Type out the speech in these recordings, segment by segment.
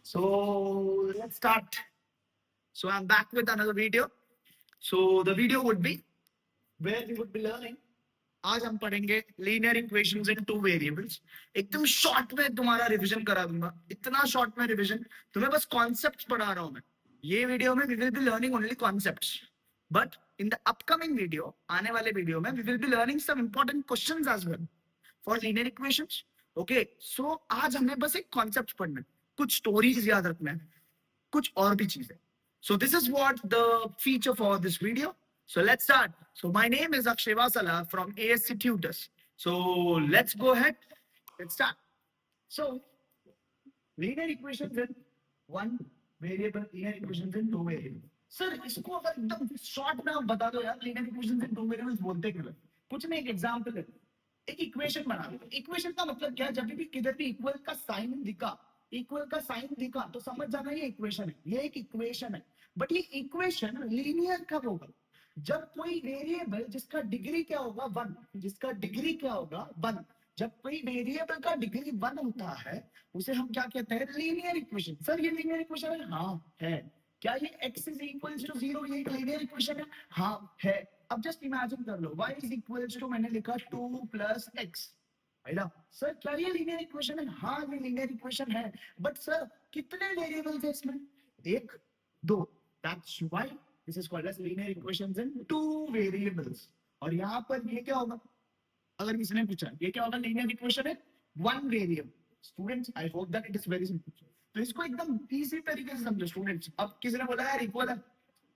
So let's start. So I'm back with another video. So the video would be where we would be learning. आज हम पढ़ेंगे linear equations in two variables. एकदम short में तुम्हारा revision करा दूंगा. इतना शॉर्ट में रिवीजन, तुम्हें बस कॉन्सेप्ट्स पढ़ा रहा हूं मैं. ये वीडियो में we will be learning only concepts, but in the upcoming video, आने वाले वीडियो में we will be learning some important questions as well for linear equations. Okay, so आज हमें बस एक कॉन्सेप्ट पढ़ना है, कुछ स्टोरीज याद रखना है, कुछ और भी चीजें. So this is what the feature for this video. So let's start. So my name is Akshay Vasala from ASC Tutors. So let's go ahead. Let's start. So linear equations in one variable, linear equations in two variables. Sir, इसको अगर एकदम short में आप बता दो यार, linear equations in two variables बोलते क्यों हैं? कुछ नहीं, एक एग्जांपल है. एक इक्वेशन बना लो. इक्वेशन का मतलब क्या है? जब भी किधर भी इक्वल का साइन दिखा, इक्वल का साइन दिखा तो समझ जाना ये इक्वेशन है. ये एक इक्वेशन है, बट ये इक्वेशन लीनियर कब होगा? जब कोई वेरिएबल जिसका डिग्री क्या होगा? 1. जिसका डिग्री क्या होगा? 1. जब कोई वेरिएबल का डिग्री 1 होता है उसे हम क्या कहते हैं? Linear equation. सर ये लीनियर इक्वेशन है? हाँ है. क्या ये x इज इक्वल टू 0 ये एक लीनियर इक्वेशन है? हाँ है. अब जस्ट इमेजिन कर लो, y इज इक्वल टू, मैंने लिखा 2 प्लस x. सर क्या ये लीनियर इक्वेशन है? हाँ ये लीनियर इक्वेशन है. बट सर कितने वेरिएबल्स है इसमें? 1, 2. That's why this is called as linear equations in two variables. और यहाँ पर ये क्या होगा? अगर किसी ने पूछा ये क्या होगा? लीनियर इक्वेशन है one variable. Students I hope that it is very simple. तो इसको एकदम इजी तरीके से समझो स्टूडेंट्स. अब किसी ने बोला यार इक्वल है,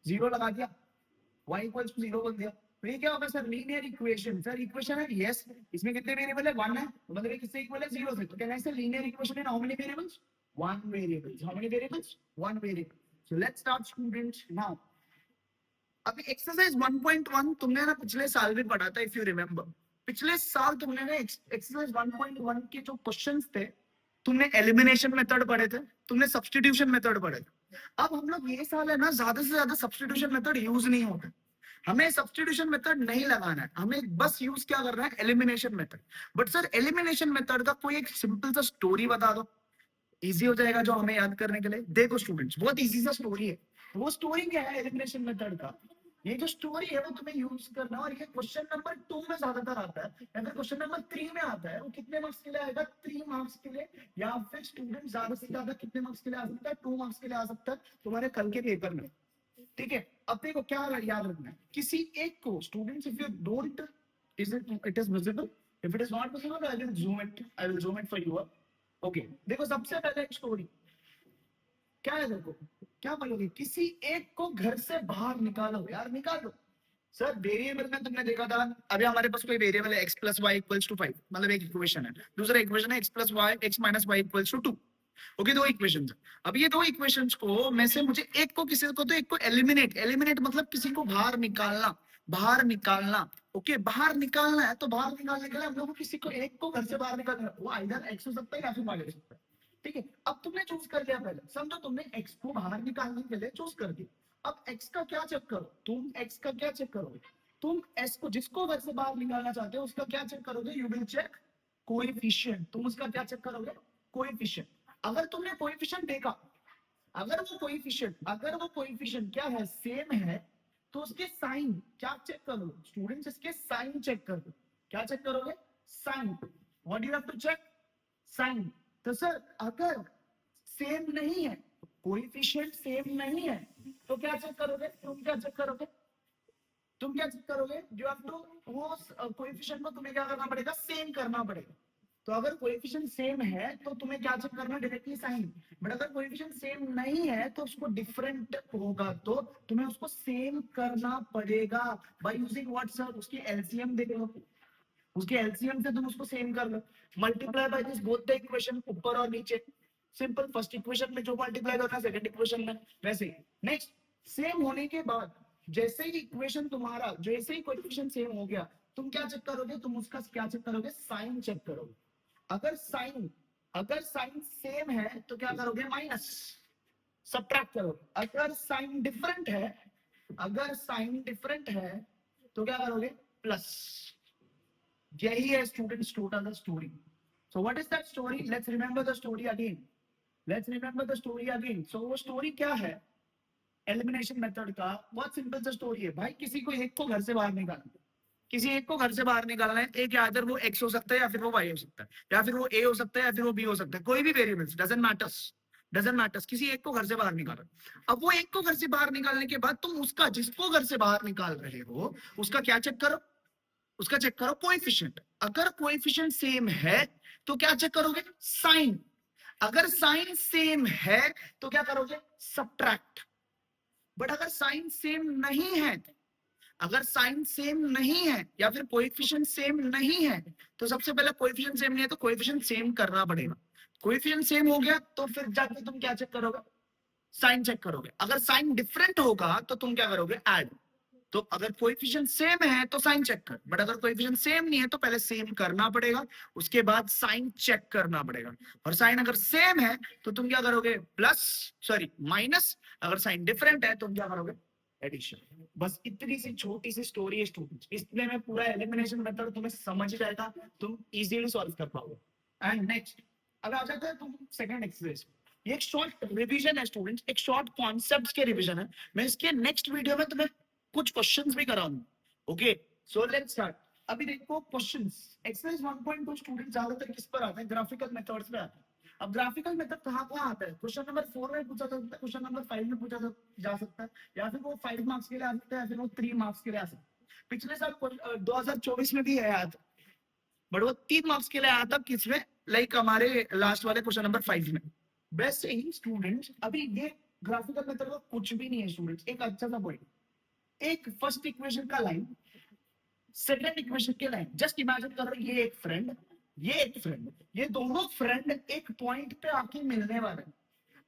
0 लगा दिया, y इक्वल्स टू 0 बोल दिया, तो ये क्या होगा sir? Linear equation. Sir equation है, यस. इसमें कितने वेरिएबल है? 1 है, मतलब ये किससे इक्वल है? 0 से. तो कैन आई से linear equation in how many variables? 1 variables. How many variables? 1 variable. So let's start students now. अभी एक्सरसाइज 1.1 तुमने ना पिछले साल भी पढ़ा था, इफ यू रिमेंबर. पिछले साल तुमने ना एक्सरसाइज 1.1 के जो क्वेश्चंस थे, तुमने एलिमिनेशन मेथड पढ़े थे, तुमने सब्स्टिट्यूशन मेथड पढ़े थे. अब हम लोग ये साल है ना, ज्यादा से ज्यादा सब्स्टिट्यूशन मेथड यूज नहीं होता. हमें सब्स्टिट्यूशन मेथड नहीं लगाना है, हमें बस यूज क्या करना है? Elimination method. But sir elimination method का कोई एक सिंपल सा स्टोरी बता दो, इजी हो जाएगा जो हमें याद करने के लिए. देखो स्टूडेंट्स, बहुत इजी सा स्टोरी है. वो स्टोरी क्या है एलिमिनेशन मेथड का? ये जो स्टोरी है वो तुम्हें यूज करना. और ये क्वेश्चन नंबर 2 में ज्यादातर आता है. अगर क्वेश्चन नंबर 3 में आता है वो कितने मार्क्स के लिए आएगा? 3 मार्क्स के लिए. या फिर स्टूडेंट ज्यादा से ज्यादा कितने मार्क्स के लिए आ सकता है? 2 मार्क्स के लिए आ सकता है तुम्हारे कल के पेपर में. ठीक है. अब देखो क्या याद रखना है, किसी एक को students, if you don't, it is visible, if it is not visible I will zoom it for you. Okay, देखो सबसे पहले एक स्टोरी क्या है? देखो क्या बोलोगे? किसी एक को घर से बाहर निकालो. यार निकालो. सर वेरिएबल में तुमने देखा था, अभी हमारे पास कोई वेरिएबल है x plus y equals to 5, मतलब एक इक्वेशन है. दूसरा इक्वेशन है x plus y x minus y equals to 2. Okay, 2 equations. अब ये 2 इक्वेशंस को में से मुझे एक को, किसी को तो एक को एलिमिनेट मतलब किसी को बाहर निकालना. बाहर निकालना. ओके, बाहर निकालना है. तो बाहर निकालने के लिए हम लोग को किसी को एक को घर से बाहर निकालना है. वो आइदर x हो सकता है या फिर y हो सकता है. ठीक है. अब तुमने चूज कर लिया, पहले समझो तुमने x को बाहर निकालने के लिए चूज कर दिया. अब x का क्या चेक करो? तुम x का क्या चेक करोगे? तुम s को, जिसको घर से बाहर निकालना चाहते हो, उसका क्या चेक करोगे? You will check coefficient. तुम उसका क्या चेक करोगे? कोएफिशिएंट. अगर तुमने कोएफिशिएंट देखा, अगर वो कोएफिशिएंट क्या है? सेम है, तो उसके साइन क्या चेक करो स्टूडेंट्स? इसके साइन चेक करो. क्या चेक करोगे? Sign. What you have to check? Sign. तो सर अगर सेम नहीं है, कोएफिशिएंट सेम नहीं है, तो क्या चेक करोगे? तुम क्या चेक करोगे? यू हैव टू, वो कोएफिशिएंट को तुम्हें क्या करना पड़ेगा? सेम करना पड़ेगा. तो अगर कोएफिशिएंट सेम है तो तुम्हें क्या चेक करना? Directly sign. बट अगर कोएफिशिएंट सेम नहीं है तो उसको डिफरेंट होगा, तो तुम्हें उसको सेम करना पड़ेगा बाय यूजिंग व्हाट सर? उसकी एलसीएम देख लो. उसके एलसीएम से तुम उसको सेम कर लो. Multiply by this both the equation, ऊपर और नीचे. सिंपल. फर्स्ट इक्वेशन में जो मल्टीप्लाई करना है सेकंड इक्वेशन में वैसे ही. नेक्स्ट, सेम होने के बाद जैसे ही इक्वेशन तुम्हारा, जैसे ही कोएफिशिएंट सेम हो गया, तुम क्या चेक करोगे? तुम उसका क्या चेक करोगे? साइन चेक करोगे. अगर साइन सेम है तो क्या करोगे? माइनस, सब्ट्रैक्ट करोगे. अगर साइन डिफरेंट है तो क्या करोगे? प्लस. यही है students total the story. So what is that story? Let's remember the story again. Let's remember the story again. So वो स्टोरी क्या है एलिमिनेशन मेथड का? बहुत सिंपल सा स्टोरी है भाई, किसी को एक को घर से बाहर निकालना है, किसी एक को घर से बाहर निकालना है। एक या इधर वो एक्स हो सकता है या फिर वो वाई हो सकता है, या फिर वो ए हो सकता है या फिर वो बी हो सकता है, कोई भी variables, doesn't matters, doesn't matters, किसी एक को घर से बाहर निकालो। अब वो एक को घर से बाहर निकालने के बाद तुम उसका, जिसको घर से बाहर निकाल रहे हो, उसका क्या चेक करो? उसका चेक करो कोएफिशिएंट। अगर कोएफिशिएंट सेम है तो क्या चेक करोगे? साइन। अगर साइन सेम है तो क्या करोगे? सब्ट्रैक्ट। बट अगर साइन सेम नहीं है, अगर साइन सेम नहीं है या फिर कोएफिशिएंट सेम नहीं है, तो सबसे पहले कोएफिशिएंट सेम नहीं है तो कोएफिशिएंट सेम करना पड़ेगा। कोएफिशिएंट सेम हो गया तो फिर जाके तुम क्या चेक करोगे? साइन चेक करोगे। अगर साइन डिफरेंट होगा तो तुम क्या करोगे? ऐड। तो अगर कोएफिशिएंट सेम है तो साइन चेक कर, बट अगर कोएफिशिएंट सेम नहीं है तो पहले सेम करना पड़ेगा, उसके बाद साइन चेक करना पड़ेगा। और साइन अगर सेम है तो तुम क्या करोगे? Plus, sorry minus. अगर साइन डिफरेंट है तो तुम क्या करोगे? एडिशन। बस इतनी सी छोटी सी स्टोरी है स्टूडेंट्स, इसमें मैं पूरा एलिमिनेशन मेथड तुम्हें समझ जाएगा, तुम इजीली सॉल्व कर पाओगे। एंड नेक्स्ट, अब आ जाता है तुम सेकंड एक्सरसाइज। ये एक शॉर्ट रिवीजन है स्टूडेंट्स, एक शॉर्ट कॉन्सेप्ट्स के रिवीजन है। मैं इसके नेक्स्ट वीडियो में तुम्हें कुछ क्वेश्चंस भी कराऊंगा। Okay, so let's start. अभी देखो क्वेश्चंस, एक्सरसाइज 1.2 स्टूडेंट ज्यादातर किस पर आते हैं? ग्राफिकल मेथड्स पे आते हैं। अब ग्राफिकल मेथड कहाँ कहाँ आता है? क्वेश्चन नंबर 4 में पूछा सकता है, क्वेश्चन नंबर 5 में पूछा जा सकता है, या फिर वो 5 मार्क्स के लिए आ सकता है, या फिर वो 3 मार्क्स के लिए आ सकता है। पिछले साल 2024 में भी है याद, बट वो 3 मार्क्स के लिए आया था। किसमें? लाइक हमारे लास्ट वाले क्वेश्चन नंबर 5 में। बेस्ट यही स्टूडेंट्स, अभी ये ग्राफिकल मेथड का कुछ भी नहीं है स्टूडेंट्स। एक अच्छा सा पॉइंट, एक फर्स्ट इक्वेशन का लाइन, सेकंड इक्वेशन के लाइन, जस्ट इमेजिन करो ये एक फ्रेंड, ये एक फ्रेंड, ये दोनों फ्रेंड एक पॉइंट पे आके मिलने वाले हैं।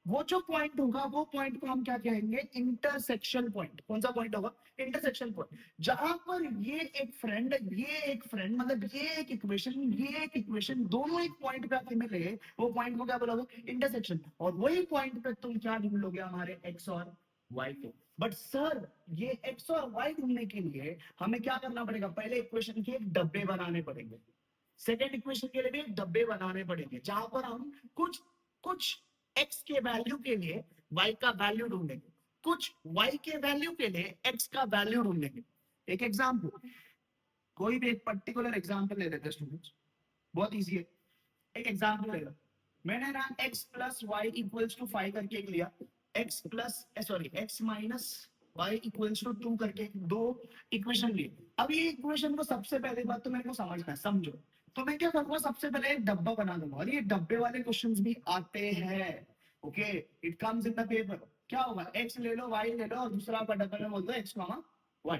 वो जो पॉइंट होगा वो पॉइंट को हम क्या कहेंगे? Intersection point. कौन सा पॉइंट होगा? Intersection point. जहां पर ये एक फ्रेंड, ये एक फ्रेंड, मतलब ये एक इक्वेशन, ये एक इक्वेशन, दोनों एक पॉइंट पे आके मिले, वो पॉइंट को क्या बोलोगे? इंटरसेक्शन। और वही पॉइंट पे तुम क्या ढूंढोगे? हमारे एक्स और वाई को। बट सर, ये एक्स और वाई ढूंढने के लिए हमें क्या करना पड़ेगा? पहले इक्वेशन के एक डब्बे बनाने पड़ेंगे, सेकेंड इक्वेशन के लिए भी एक डब्बे बनाने पड़ेंगे, जहां पर हम कुछ कुछ x के वैल्यू के लिए y का वैल्यू ढूंढेंगे, कुछ y के वैल्यू के लिए x का वैल्यू ढूंढेंगे। एक एग्जांपल, कोई भी एक पर्टिकुलर एग्जांपल ले लेते हैं स्टूडेंट्स, बहुत इजी है। एक एग्जांपल ले लो, मैंने ना x plus y equals to 5 करके एक लिया, x plus sorry x minus y equals to 2 करके दो इक्वेशन लिए। अब ये इक्वेशन को सबसे पहले बात तो मेरे को समझना है, समझो। तो मैं क्या करूंगा? सबसे पहले एक डब्बा बना दूंगा, और ये डब्बे वाले क्वेश्चंस भी आते हैं। Okay, it comes in the paper. क्या होगा? x ले लो, y ले लो, और दूसरा डब्बे में बोल दो x कॉमा y।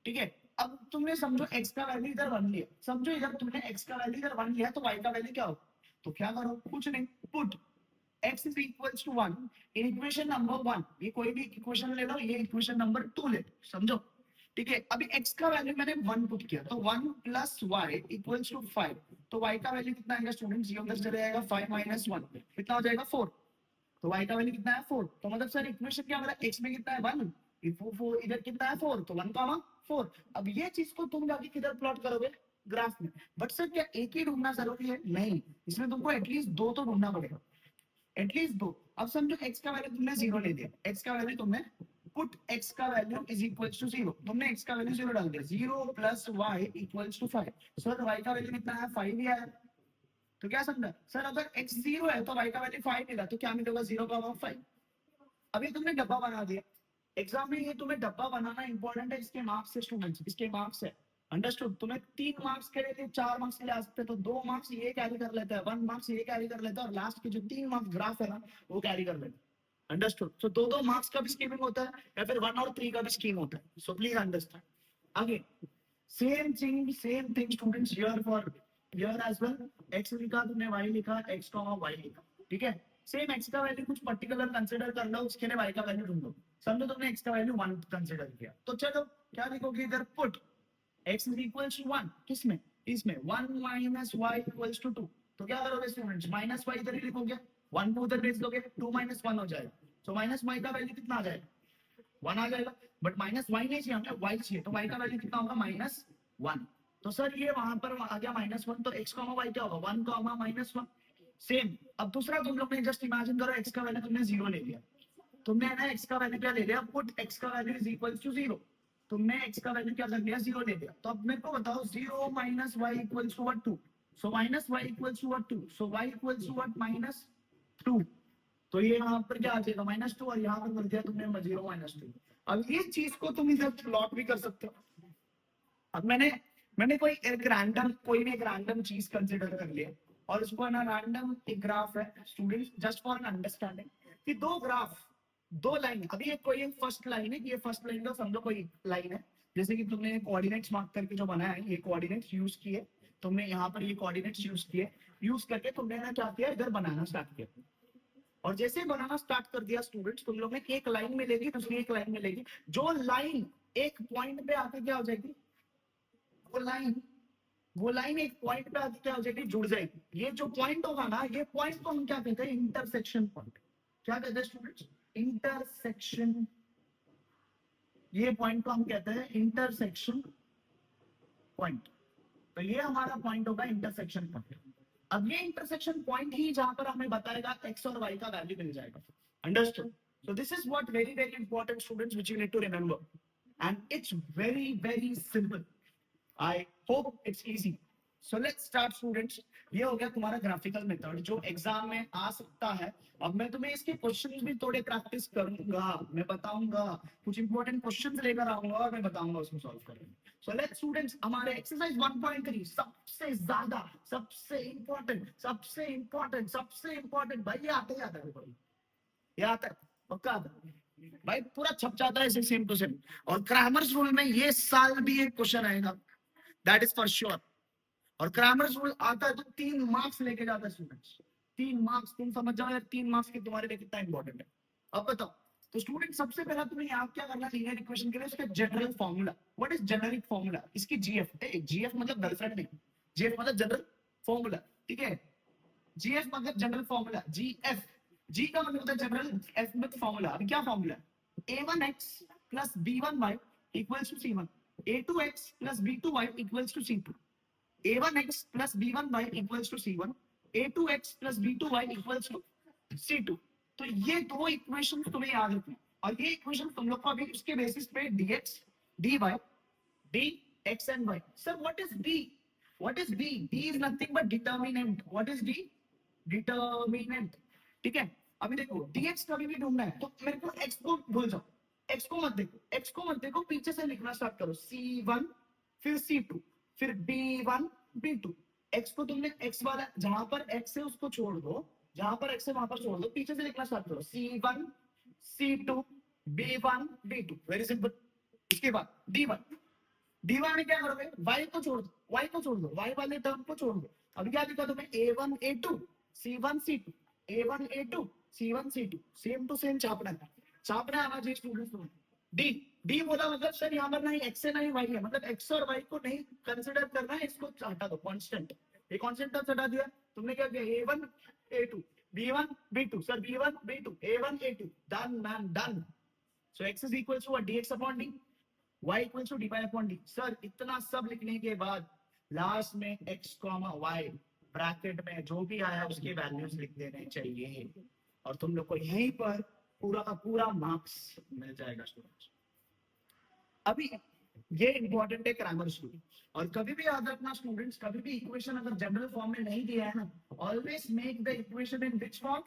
ठीक है, अब तुमने समझो x का वैल्यू इधर 1 लिया, समझो इधर तुमने x का वैल्यू इधर 1 लिया तो y का वैल्यू क्या होगा? तो क्या करो? कुछ नहीं, put x is equals to 1 in equation number 1। ये कोई भी इक्वेशन ले लो, ये इक्वेशन नंबर 2 ले लो, समझो। ठीक है, अभी x का वैल्यू मैंने 1 पुट किया, तो 1 प्लस y इक्वल्स टू 5। तो y का वैल्यू कितना आएगा स्टूडेंट्स? ये उधर चले जाएगा 5 माइनस 1, कितना हो जाएगा? 4। तो y का वैल्यू कितना है? 4। तो मतलब सर इक्वेशन क्या बोला? x में कितना है? 1, इधर कितना है? 4, तो 1 कॉमा 4। अब ये चीज को तुम जाके किधर प्लॉट करोगे? ग्राफ में। बट सर क्या एक ही ढूंढना जरूरी है? नहीं, इसमें तुमको एटलीस्ट दो तो ढूंढना पड़ेगा, एटलीस्ट दो। अब समझो x का वैल्यू तुमने 0 ले दिया, x का वैल्यू तुमने पुट x का वैल्यू इज इक्वल टू 0, तुमने x का वैल्यू 0 डाल दिया, 0 plus y equals to 5। Sir y का वैल्यू कितना है? 5 ही आया। तो क्या समझा सर? अगर x 0 है तो y का वैल्यू 5 मिला, तो क्या मिलेगा? 0 का 5। अभी तुमने डब्बा बना दिया। एग्जाम में ये तुम्हें डब्बा बनाना इंपॉर्टेंट है, इसके मार्क्स है स्टूडेंट्स, इसके मार्क्स है। अंडरस्टूड? तुम्हें 3 मार्क्स के लिए 4 मार्क्स के लिए आ सकते हैं, तो 2 मार्क्स ये कैरी कर लेता है, 1 मार्क्स ये कैरी कर लेता है, और लास्ट के जो 3 मार्क्स ग्राफ है ना, वो कैरी कर लेता है। अंडरस्टूड? सो 2 मार्क्स का भी स्कीमिंग होता है, या फिर 1 और 3 का भी स्कीम होता है। So please understand. आगे same thing students here for here as well. x लिखा तुमने, y लिखा, x y लिखा। ठीक है, सेम x का वैल्यू कुछ पर्टिकुलर कंसीडर कर लो, उसके लिए y का वैल्यू ढूंढो। समझो तुमने x का वैल्यू 1 कंसीडर किया, तो चलो क्या लिखोगे इधर? Put x is equals to 1, किसमें? इसमें 1 माइनस y इक्वल्स टू 2। तो क्या करोगे स्टूडेंट्स? माइनस y इधर ही लिखोगे, 1 को उधर भेज दोगे, 2 माइनस 1 हो जाएगा। तो माइनस y का वैल्यू कितना आ जाएगा? 1 आ जाएगा। बट माइनस y नहीं चाहिए हमें, y चाहिए, तो y का वैल्यू कितना होगा? -1। तो सर ये वहां पर आ गया -1, तो x कॉमा y क्या होगा? 1 कॉमा -1। सेम। अब दूसरा तुम लोग ने जस्ट इमेजिन करो x का वैल्यू तुमने 0 ले लिया, तुमने ना x का वैल्यू क्या ले लिया, पुट x का वैल्यू इज इक्वल टू 0, तुमने x का वैल्यू क्या कर लिया, 0 ले लिया। तो अब मेरे को बताओ 0 minus y equals to what, 2। So minus y equals to what, 2। So y equals to what, -2। तो ये यहाँ पर क्या आ जाएगा, -2, और यहाँ पर कर दिया तुमने 0 -2। अब ये चीज को तुम इधर प्लॉट भी कर सकते हो। अब मैंने कोई भी एक रैंडम चीज कंसिडर कर लिया, और उसको ना रैंडम एक ग्राफ है students, just for an understanding कि दो ग्राफ, दो लाइन, अभी एक कोई एक फर्स्ट लाइन है, ये फर्स्ट लाइन का समझो कोई लाइन है, जैसे कि तुमने कोऑर्डिनेट्स मार्क करके जो बनाया है, ये कोऑर्डिनेट्स यूज किए तुमने, यहाँ पर ये कोऑर्डिनेट्स यूज किए, यूज करके तुमने ना क्या किया, इधर बनाना स्टार्ट किया। और जैसे ही बनाना स्टार्ट कर दिया स्टूडेंट्स, तुम लोग ने एक लाइन मिलेगी, दूसरी एक लाइन मिलेगी, जो लाइन एक पॉइंट पे आके क्या हो जाएगी, वो लाइन वो लाइन एक पॉइंट पे आके क्या हो जाएगी, जुड़ जाएगी। ये जो पॉइंट होगा ना, ये पॉइंट को हम क्या कहते हैं, इंटरसेक्शन पॉइंट। क्या कहते हैं स्टूडेंट्स, इंटरसेक्शन। ये पॉइंट को हम कहते हैं इंटरसेक्शन पॉइंट। तो ये हमारा पॉइंट होगा इंटरसेक्शन पॉइंट। अब ये इंटरसेक्शन पॉइंट ही जहां पर हमें बताएगा एक्स और वाई का वैल्यू मिल जाएगा। Understood? So this is what very very important students which you need to remember, and it's very very simple. I hope it's easy. So let's start students. ये हो गया तुम्हारा ग्राफिकल मेथड जो exam में आ सकता है। अब मैं तुम्हें इसके क्वेश्चंस भी थोड़े प्रैक्टिस करूंगा, मैं बताऊंगा, कुछ इंपॉर्टेंट क्वेश्चंस लेकर आऊंगा और मैं बताऊंगा उसको सॉल्व करेंगे। सो लेट्स स्टूडेंट्स, हमारे एक्सरसाइज 1.3 सबसे ज्यादा, सबसे इंपॉर्टेंट भाई, ये आता ही आता है, ये आता है, पक्का आता है भाई, पूरा छप जाता है सेम टू सेम। और क्रैमर्स रूल में ये साल भी एक क्वेश्चन आएगा, दैट इज फॉर श्योर। और क्रैमर्स रूल आता है तो 3 मार्क्स लेके जाता है स्टूडेंट्स, 3 मार्क्स। तुम समझ जाओ यार 3 मार्क्स के तुम्हारे लिए कितना इंपॉर्टेंट है। अब बताओ, तो स्टूडेंट सबसे पहला तुम्हें याद क्या करना है लीनियर इक्वेशन के लिए, उसका general formula. What is generic formula, इसकी जीएफ, जीएफ मतलब गर्लफ्रेंड नहीं, जीएफ मतलब जनरल फॉर्मूला, ठीक है। जीएफ मतलब जनरल फॉर्मूला, जीएफ, जी का मतलब होता है जनरल, एफ मतलब फॉर्मूला। अभी क्या फॉर्मूला है, a1x plus b1y equals to c1, a2x plus b2y equals to c2, a1x plus b1y equals to c1, a2x plus b2y equals to c2। तो ये दो इक्वेशन तुम्हें याद रखनी, और ये इक्वेशन तुम लोग को अभी उसके बेसिस पे dx dy dx and y। Sir what is d, what is d, d is nothing but determinant। What is d, determinant, ठीक है। अभी देखो dx कभी भी ढूंढना है तो मेरे को x को भूल जाओ, x को मत देखो, x को मत देखो, पीछे से लिखना स्टार्ट करो, c1 फिर c2 फिर b1 b2। x को तुमने x वाला जहां पर x है उसको छोड़ दो, जहां पर x है वहां पर छोड़ दो, पीछे से लिखना स्टार्ट करो, c1 c2 b1 b2, very simple. उसके बाद d1, d1 में क्या करोगे, y को छोड़ दो, y को छोड़ दो, y वाले टर्म को छोड़ दो। अभी क्या दिखा तुम्हें, a1 a2 c1 c2, a1 a2 c1 c2, same to same छापना है, छापना आना चाहिए स्टूडेंट्स को। डी, डी बोला मतलब सर यहाँ पर ना ही x है ना ही y है, मतलब x और y को नहीं कंसीडर करना है, इसको हटा दो, कांस्टेंट। ये कांस्टेंट टर्म्स हटा दिया तुमने, क्या किया, a1 a2 b1 b2, sir b1 b2 a1 a2, done man done. So x is equal to dx upon d, y equal to dy upon d। Sir इतना सब लिखने के बाद लास्ट में x कॉमा y ब्रैकेट में जो भी आया उसके वैल्यूज लिख देने चाहिए, और तुम लोग को यहीं पर पूरा का पूरा मार्क्स मिल जाएगा स्टूडेंट्स। अभी ये इंपॉर्टेंट है क्रैमर्स रूल। और कभी भी याद रखना स्टूडेंट्स, कभी भी इक्वेशन अगर जनरल फॉर्म में नहीं दिया है ना, always make the equation in which form,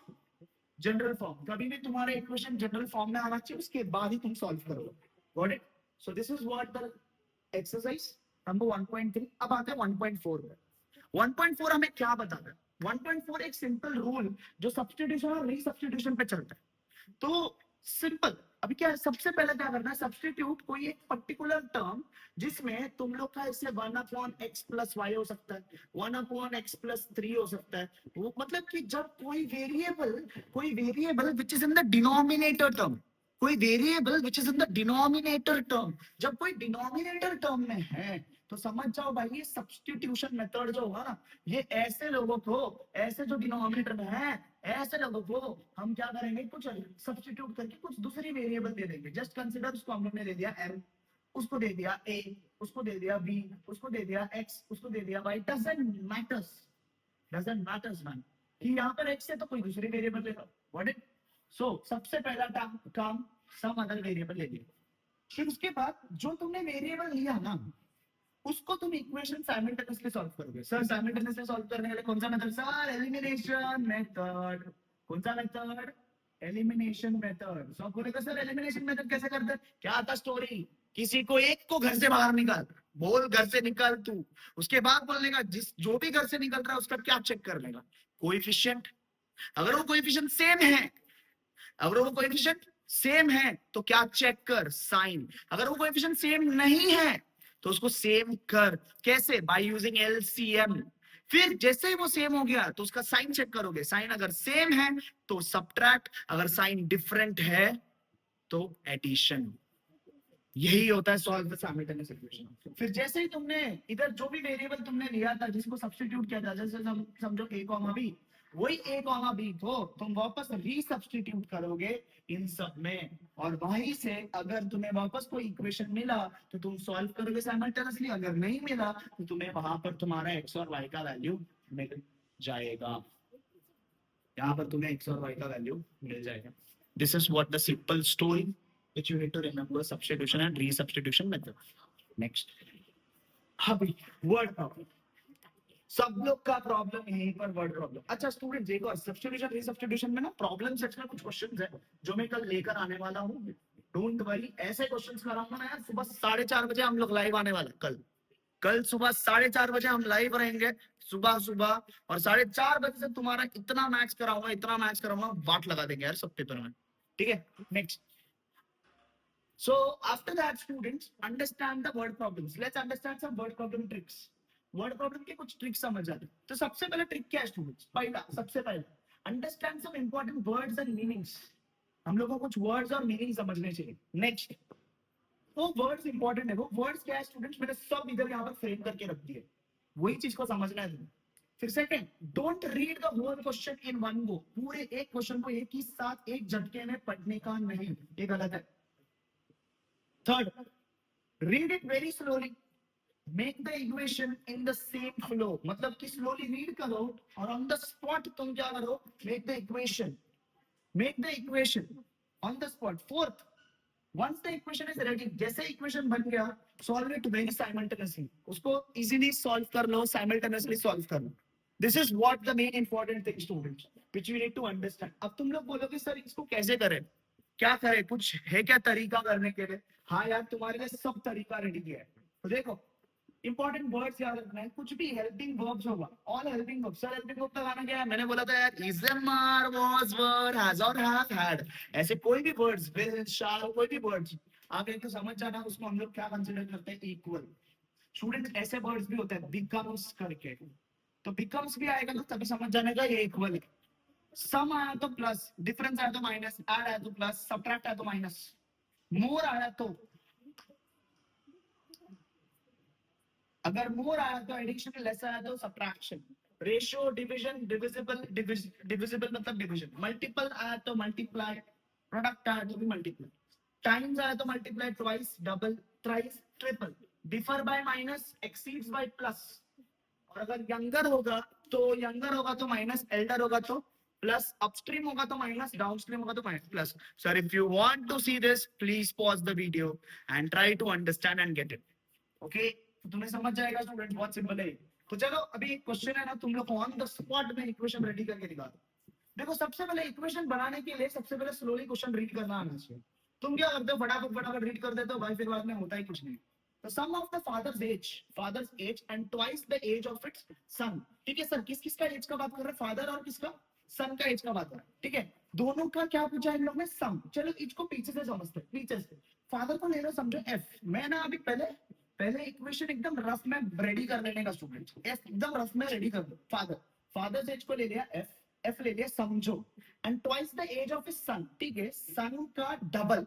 general form. कभी भी तुम्हारा इक्वेशन जनरल फॉर्म में आना चाहिए, उसके बाद ही तुम सॉल्व करोगे। Got it? So this is what the exercise number 1.3। अब आते हैं 1.4 में। 1.4 हमें क्या बताता है, 1.4 एक सिंपल रूल जो सब्स्टिट्यूशन और रीसब्स्टिट्यूशन पे चलता है। तो सिंपल, अभी क्या है, सबसे पहले क्या करना है, सब्स्टिट्यूट कोई एक पर्टिकुलर टर्म जिसमें तुम लोग का इससे 1/x प्लस वाई हो सकता है, 1/x प्लस 3 हो सकता है। वो मतलब कि जब कोई variable which is in the denominator term, कोई variable which is in the denominator term, जब कोई डिनोमिनेटर टर्म में है तो समझ जाओ भाई ये सब्स्टिट्यूशन मेथड जो होगा ना, ये ऐसे लोगों को, ऐसे जो डिनोमिनेटर में है, ऐसे लोगों को हम क्या करेंगे, कुछ सब्स्टिट्यूट करके कुछ दूसरी वेरिएबल दे देंगे। जस्ट कंसीडर, उसको हमने दे दिया m, उसको दे दिया a, उसको दे दिया b, उसको दे दिया x, उसको दे दिया y, डजंट मैटर्स मैन। कि यहाँ पर x है तो कोई दूसरी वेरिएबल लेगा। What it? सो सबसे पहला काम सम अदर वेरिएबल ले लिया। फिर उसके बाद जो तुमने वेरिएबल लिया ना, उसको तुम इक्वेशन साइमल्टेनियसली सॉल्व करोगे। सर साइमल्टेनियसली सॉल्व करने के लिए कौन सा मेथड? Sir elimination method. कौन सा मेथड? Elimination method. सब बोलेगा सर एलिमिनेशन मेथड कैसे करते हैं? क्या आता स्टोरी? किसी को एक को घर से बाहर निकाल, बोल घर से निकाल तू। उसके बाद बोलने का जो भी घर से निकल रहा है उसका क्या चेक करने का? कोएफिशिएंट। अगर वो कोएफिशिएंट सेम है, अगर वो कोएफिशिएंट सेम है तो क्या चेक कर? साइन। अगर वो कोएफिशिएंट सेम नहीं है तो उसको सेम कर। कैसे? By using LCM. फिर जैसे ही वो सेम हो गया तो उसका साइन चेक करोगे। साइन अगर सेम है तो सब्ट्रैक्ट, अगर साइन डिफरेंट है तो एडिशन। यही होता है सॉल्व द साइमल्टेनियस इक्वेशन। फिर जैसे ही तुमने इधर जो भी वेरिएबल तुमने लिया था जिसको सब्स्टिट्यूट किया था, जैसे समझो a कॉमा b, वही a कॉमा b को तुम वापस रीसब्स्टिट्यूट करोगे इन सब में, और वहीं से अगर तुम्हें वापस कोई इक्वेशन मिला तो तुम सॉल्व करोगे साइमल्टेनियसली। अगर नहीं मिला तो तुम्हें वहां पर तुम्हारा x और y का वैल्यू मिल जाएगा। यहाँ पर तुम्हें x और y का वैल्यू मिल जाएगा। This is what the simple story which you need to remember, substitution and resubstitution method. Next, अभी word problem। सब लोग का प्रॉब्लम यहीं पर वर्ड प्रॉब्लम। अच्छा स्टूडेंट देखो, सब्स्टिट्यूशन रीसब्स्टिट्यूशन में ना प्रॉब्लम सेट्स में कुछ क्वेश्चंस है जो मैं कल लेकर आने वाला हूँ। डोंट वरी, ऐसे क्वेश्चंस कराऊंगा ना यार। सुबह 4:30 बजे हम लोग लाइव आने वाले कल। कल सुबह 4:30 बजे हम लाइव रहेंगे सुबह सुबह, और 4:30 बजे से तुम्हारा इतना मैथ्स कराऊंगा, इतना मैथ्स कराऊंगा, वाट लगा देंगे यार सब पेपर में। ठीक है, next. So after that, students understand the word problems. Let's understand some word problem tricks. Word problem के कुछ ट्रिक्स समझ आते हैं। तो सबसे पहला ट्रिक क्या है स्टूडेंट्स? पहला, सबसे पहला understand some important words and meanings. हम लोगों को कुछ वर्ड्स और मीनिंग समझने चाहिए। नेक्स्ट, वो वर्ड्स इंपॉर्टेंट है। वो वर्ड्स क्या है स्टूडेंट्स? मैंने सब इधर यहाँ पर फ्रेम करके रख दिए, वही चीज को समझना है तुम्हें। फिर second, don't read the whole question in one go. पूरे एक क्वेश्चन को एक ही साथ एक झटके में पढ़ने का नहीं, ये गलत है। Third, read it very slowly. Make the equation in the same flow. मतलब कि slowly read करो और on the spot तुम क्या करो? Make the equation. Make the equation on the spot. Fourth, once the equation is ready, जैसे equation बन गया, solve it very simultaneously. उसको easily solve कर लो, simultaneously solve कर लो. This is what the main important thing, students, which we need to understand. अब तुम लोग बोलोगे सर इसको कैसे करें, क्या करें, कुछ है क्या तरीका करने के लिए? हाँ यार, तुम्हारे लिए सब तरीका रेडी किया है। तो देखो, इंपॉर्टेंट वर्ड्स याद रखना है। कुछ भी हेल्पिंग वर्ब्स होगा, all helping verbs. Sir helping verb का गाना क्या है? मैंने बोला था यार, is are, was, were, has और हैव हैड, ऐसे कोई भी वर्ड्स, विल, शैल, कोई भी वर्ड्स आगे तो समझ जाना उसको हम लोग क्या कंसीडर करते हैं? इक्वल। स्टूडेंट ऐसे वर्ड्स भी होते हैं बिकम्स करके, तो बिकम्स भी आएगा ना तभी समझ जाने का ये इक्वल है। सम आया तो प्लस, डिफरेंस आया तो माइनस, ऐड आया तो प्लस, सब्ट्रैक्ट आया तो माइनस, मोर आया तो, अगर मोर आया तो एडिशन, लेस आया तो subtraction, ratio, division, divisible, divisible मतलब डिवीजन, मल्टीपल आया तो मल्टीप्लाई, प्रोडक्ट आया तो भी मल्टीप्लाई, टाइम्स आया तो multiply, twice, double, thrice, triple, differ by minus, exceeds by plus, और अगर यंगर होगा तो माइनस, एल्डर होगा तो प्लस, अपस्ट्रीम होगा तो माइनस, डाउनस्ट्रीम होगा तो minus plus. Sir if you want to see this, please pause the video and try to understand and get it. Okay, तो तुम्हें समझ जाएगा स्टूडेंट, बहुत सिंपल है। तो चलो अभी क्वेश्चन है ना, तुम लोग ऑन द स्पॉट में इक्वेशन रेडी करके दिखा दो। देखो, सबसे पहले इक्वेशन बनाने के लिए सबसे पहले स्लोली क्वेश्चन रीड करना आना चाहिए। तुम क्या करते हो? फटाफट फटाफट रीड कर देते हो भाई, फिर बाद में होता ही कुछ नहीं। The sum of the father's age and twice the age of its son. ठीक है सर, किस किसका एज का बात कर रहे हैं? फादर और किसका? सन का एज का बात कर रहे हैं। ठीक है, दोनों का क्या पूछा इन लोग ने? सम। चलो इसको पीछे से समझते हैं, पीछे से। फादर को ले लो, समझो एफ। मैं ना अभी पहले पहले इक्वेशन एकदम रफ में रेडी कर लेने का स्टूडेंट, एफ एकदम रफ में रेडी कर दो। फादर्स एज को ले लिया एफ, एफ ले लिया समझो, and twice the age of his son. ठीक है, सन का डबल।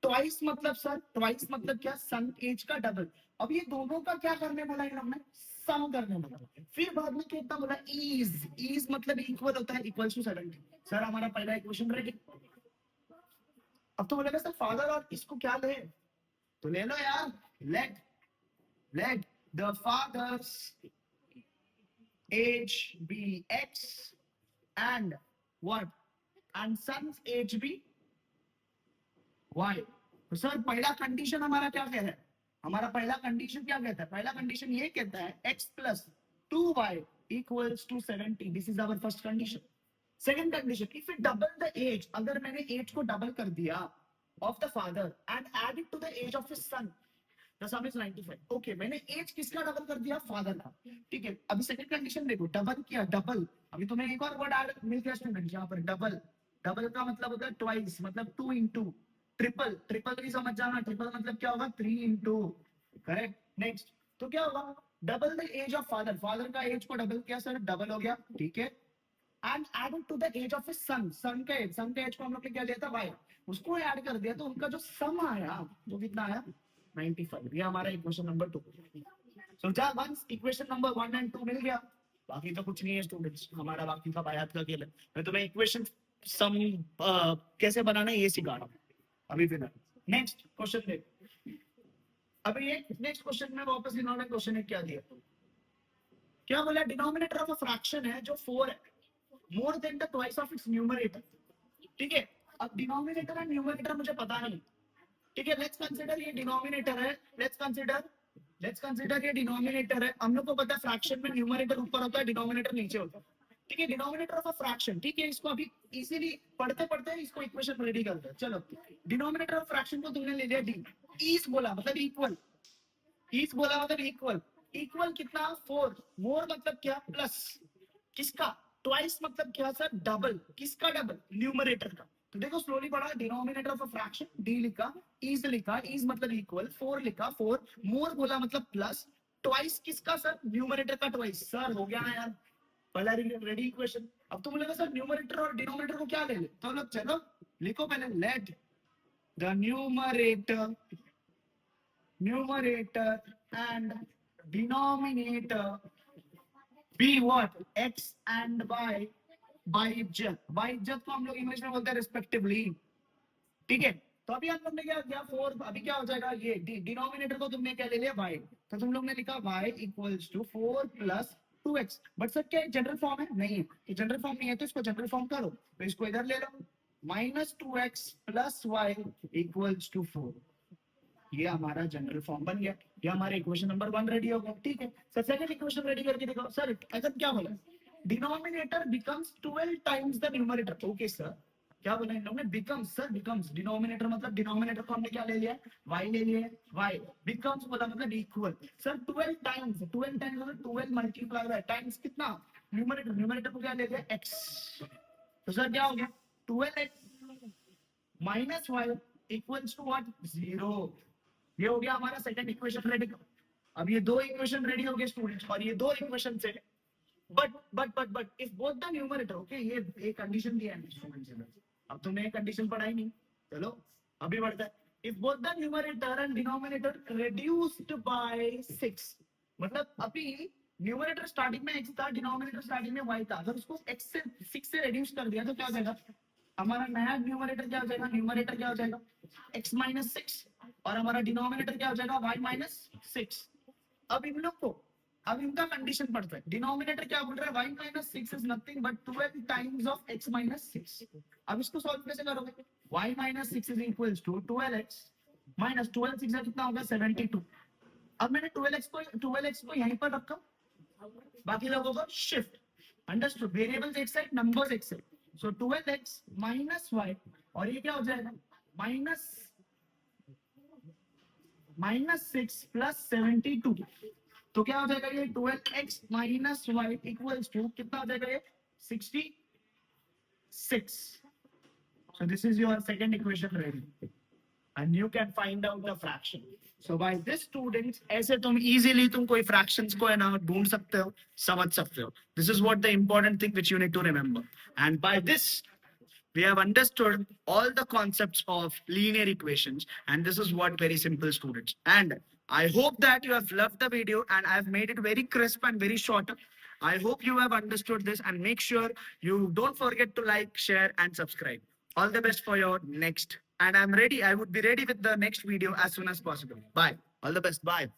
ट्वाइस मतलब सर, ट्वाइस मतलब क्या? सन एज का डबल। अब ये दोनों का क्या करने बोला इन लोग ने? सम करने बोला। फिर बाद में कितना बोला? इज मतलब इक्वल होता है, इक्वल टू 70। सर हमारा पहला इक्वेशन रेडी। अब तो बोलेगा सर फादर और इसको क्या ले, तो ले लो यार, let the father's age be x and what? And son's age be y. तो सर पहला कंडीशन हमारा क्या कह रहा है? हमारा पहला कंडीशन क्या कहता है? पहला कंडीशन ये कहता है x plus 2y equals to 70. This is our first condition. Second condition, if we double the age, अगर मैंने age को double कर दिया of the father and add it to the age of his son, the sum is 95. Okay, मैंने age किसका double कर दिया? Father का. ठीक है, अभी सेकंड कंडीशन देखो, डबल किया, डबल. अभी तुम्हें एक और वर्ड ऐड मिल गया स्टूडेंट यहाँ पर, डबल. डबल का मतलब होता है ट्वाइस, मतलब 2 into. ट्रिपल, ट्रिपल भी समझ जाना, ट्रिपल मतलब क्या होगा? 3 into. करेक्ट. नेक्स्ट, तो क्या होगा? Double the age of father. Father का एज को डबल किया सर, डबल हो गया. ठीक है. And added to the age of his son. Son का एज को हम लोग ने क्या लिया था? y. उसको ऐड कर दिया तो उनका जो सम आया वो कितना आया? 95. ये हमारा इक्वेशन नंबर 2. सो जा वंस इक्वेशन नंबर 1 एंड 2 मिल गया, बाकी तो कुछ नहीं है स्टूडेंट्स, हमारा बाकी का बायात का खेल है. मैं तुम्हें इक्वेशन सम कैसे बनाना है ये सिखा रहा हूँ अभी फिलहाल. नेक्स्ट क्वेश्चन देख. अभी ये नेक्स्ट क्वेश्चन में वापस इन्होंने क्वेश्चन क्या दिया? क्या बोला? डिनोमिनेटर ऑफ अ फ्रैक्शन है जो 4 है, more than the twice of its numerator. ठीक है. अब डिनोमिनेटर एंड न्यूमरेटर मुझे पता नहीं. ठीक है, लेट्स कंसीडर ये डिनोमिनेटर है. लेट्स कंसीडर ये डिनोमिनेटर है. हम लोग को पता है फ्रैक्शन में न्यूमरेटर ऊपर होता है, डिनोमिनेटर नीचे होता है. ठीक है, डिनोमिनेटर ऑफ अ फ्रैक्शन. ठीक है, इसको अभी इजीली पढ़ते पढ़ते इसको इक्वेशन रेडी करते हैं. चलो, डिनोमिनेटर ऑफ फ्रैक्शन को तुमने ले लिया डी. ईज बोला मतलब इक्वल. ईज बोला मतलब इक्वल. इक्वल कितना? 4. मोर मतलब क्या? प्लस. किसका? ट्वाइस मतलब क्या सर? डबल. किसका डबल? न्यूमरेटर का. तो देखो स्लोली पढ़ा. Denominator of a fraction D लिखा, इज लिखा, इज मतलब इक्वल, 4 लिखा, 4. मोर बोला मतलब प्लस. ट्वाइस किसका सर? न्यूमरेटर का ट्वाइस. सर हो गया ना यार, पहला रेडी इक्वेशन. अब तुम बोलेगा सर न्यूमरेटर और डिनोमिनेटर को क्या ले ले? तो लोग चलो लिखो पहले, let the numerator and denominator be what? x and y बाय इज्जत. बाय इज्जत को हम लोग इंग्लिश में बोलते हैं रिस्पेक्टिवली. ठीक है, तो अभी हम लोग ने क्या किया? 4. अभी क्या हो जाएगा? ये डिनोमिनेटर को तुमने क्या ले लिया? y. तो तुम लोग ने लिखा y equals to 4 plus 2x. But sir क्या जनरल फॉर्म है? नहीं है. तो जनरल फॉर्म नहीं है तो इसको जनरल फॉर्म करो. तो इसको इधर ले लो, minus 2x plus y equals to 4. ये हमारा जनरल फॉर्म बन गया. ये हमारा इक्वेशन नंबर 1 रेडी हो गया. ठीक है सर, सेकंड इक्वेशन रेडी करके देखो. सर अगर क्या बोला? Denominator becomes 12 times the numerator. Okay sir, क्या बोला इन लोगों ने? बिकम्स. सर बिकम्स, डिनोमिनेटर मतलब डिनोमिनेटर को हमने क्या ले लिया? y ले लिया. y बिकम्स बोला मतलब इक्वल. सर 12 टाइम्स, 12 टाइम्स मतलब 12 मल्टीप्लाई बाय टाइम्स कितना? न्यूमरेटर. न्यूमरेटर को क्या ले लिया? x. तो सर क्या हो गया? 12x minus y equals to what? 0. ये हो गया हमारा सेकंड इक्वेशन रेडी. अब ये 2 इक्वेशन रेडी हो गए स्टूडेंट्स, और ये 2 इक्वेशन से but if both the numerator. Okay, ये एक कंडीशन दिया है स्टूडेंट्स ने. अब तुमने ये कंडीशन पढ़ाई नहीं. चलो अभी बढ़ता है. If both the numerator and denominator reduced by 6. मतलब अभी न्यूमरेटर स्टार्टिंग में x था, डिनोमिनेटर स्टार्टिंग में y था. अगर उसको x से 6 से रिड्यूस कर दिया तो क्या हो जाएगा? हमारा नया न्यूमरेटर क्या हो जाएगा? न्यूमरेटर क्या हो जाएगा? x minus 6. और हमारा डिनोमिनेटर क्या हो जाएगा? y minus 6. अब इन लोग को, अब इनका कंडीशन पढ़ते हैं. डिनोमिनेटर क्या बोल रहा है? y minus 6 is nothing but 12 times of x minus 6. अब इसको सॉल्व कैसे करोगे? y minus 6 is equals to 12x minus 12 6 कितना होगा? 72. अब मैंने 12x को यहीं पर रखा, बाकी लोगों को शिफ्ट. अंडरस्टूड? वेरिएबल्स एक साइड, नंबर्स एक साइड. सो 12x माइनस y, और ये क्या हो जाएगा? Minus 6 plus 72. तो क्या हो जाएगा? ये 12x minus y equals to कितना हो जाएगा? ये 66. So this is your second equation ready, and you can find out the fraction. So by this students, ऐसे तुम easily तुम कोई fractions को है ना ढूंढ सकते हो, समझ सकते हो. This is what the important thing which you need to remember. And by this we have understood all the concepts of linear equations, and this is what very simple students. And I hope that you have loved the video and I have made it very crisp and very short. I hope you have understood this, and make sure you don't forget to like, share and subscribe. All the best for your next. And I'm ready. I would be ready with the next video as soon as possible. Bye. All the best. Bye.